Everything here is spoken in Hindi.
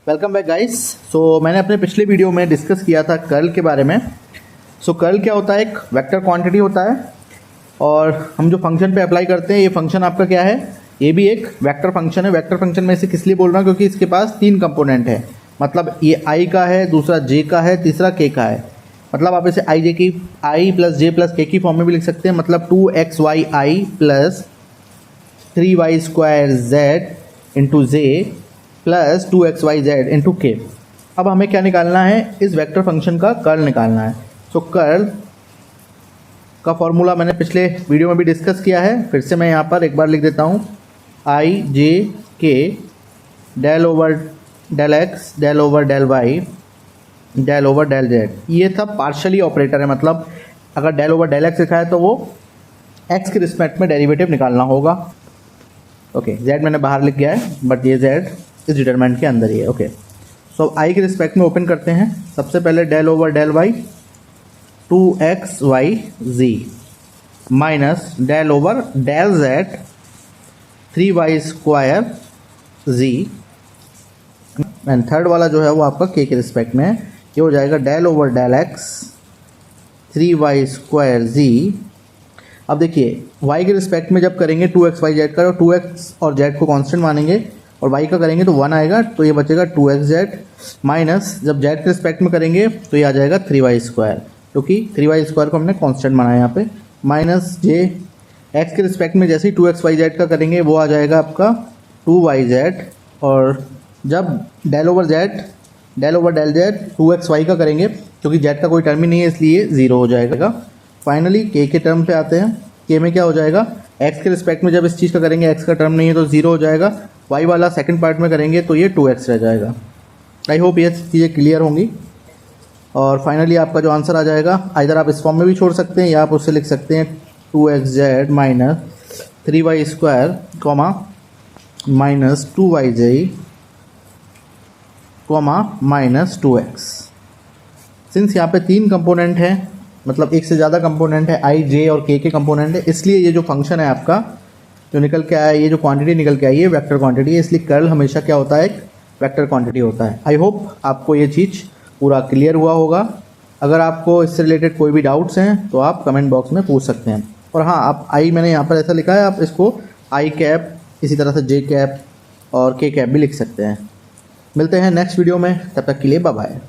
Welcome back guys. सो मैंने अपने पिछले वीडियो में डिस्कस किया था कर्ल के बारे में। कर्ल क्या होता है? एक वेक्टर क्वांटिटी होता है और हम जो फंक्शन पे अप्लाई करते हैं, ये फंक्शन आपका क्या है? ये भी एक वेक्टर फंक्शन है। वेक्टर फंक्शन में इसे किस लिए बोल रहा हूँ? क्योंकि इसके पास 3 कंपोनेंट है। मतलब ये i का है, दूसरा j का है, तीसरा k का है। मतलब आप इसे i plus j plus k की फॉर्म में भी लिख सकते हैं। मतलब 2xyi plus 3y square z into j plus 2xyz into के। अब हमें क्या निकालना है? इस वेक्टर फंक्शन का कर्ल निकालना है। कर्ल का फॉर्मूला मैंने पिछले वीडियो में भी डिस्कस किया है। फिर से मैं यहाँ पर एक बार लिख देता हूँ, i j k del over del x del over del y del over del z. ये सब पार्शियली ऑपरेटर है। मतलब अगर डेल ओवर डेल एक्स लिखा है तो वो एक्स के रिस्पेक्ट में डेरिवेटिव निकालना होगा। ओके, जेड मैंने बाहर लिख गया है, बट ये जेड इस डिटरमिनेंट के अंदर ही है। ओके, सो आई के रिस्पेक्ट में ओपन करते हैं। सबसे पहले del over del y 2xyz minus del over del z 3y square z and third वाला जो है वो आपका k के रिस्पेक्ट में है। ये हो जाएगा del over del x 3y square z। अब देखिए y के रिस्पेक्ट में जब करेंगे 2xyz का, तो 2x और z को कांस्टेंट मानेंगे और y का करेंगे तो 1 आएगा, तो ये बचेगा 2xz माइनस जब z के रिस्पेक्ट में करेंगे तो ये आ जाएगा 3y स्क्वायर, क्योंकि 3y स्क्वायर को हमने कांस्टेंट माना है यहाँ पे। माइनस j x के रिस्पेक्ट में जैसे ही 2xyz का करेंगे वो आ जाएगा आपका 2yz, और जब del over del z 2xy का करेंगे, क्योंकि z का कोई टर्म ही नहीं है इसलिए 0 हो जाएगा। फाइनली k के टर्म पे आते हैं। k में क्या हो जाएगा? x के रिस्पेक्ट में जब इस चीज़ का करेंगे x का टर्म नहीं है तो 0 हो जाएगा। y वाला सेकंड पार्ट में करेंगे तो ये 2x रह जाएगा। आई होप ये चीज़ें क्लियर होंगी। और फाइनली आपका जो आंसर आ जाएगा, इधर आप इस फॉर्म में भी छोड़ सकते हैं या आप उससे लिख सकते हैं 2xz minus 3y square comma minus 2yj comma minus 2x। Since यहाँ पे 3 कंपोनेंट है, मतलब एक से ज़्यादा कंपोनेंट है, i j और k के कंपोनेंट है, इसलिए ये जो फंक्शन है आपका जो निकल के आया, ये जो क्वांटिटी निकल के आई है वेक्टर क्वांटिटी है। इसलिए कर्ल हमेशा क्या होता है? एक वेक्टर क्वांटिटी होता है। आई होप आपको ये चीज़ पूरा क्लियर हुआ होगा। अगर आपको इससे रिलेटेड कोई भी डाउट्स हैं तो आप कमेंट बॉक्स में पूछ सकते हैं। और हाँ, आप आई मैंने यहाँ पर ऐसा लिखा है, आप इसको आई कैप, इसी तरह से जे कैप और के कैप भी लिख सकते हैं। मिलते हैं नेक्स्ट वीडियो में, तब तक के लिए बाय बाय।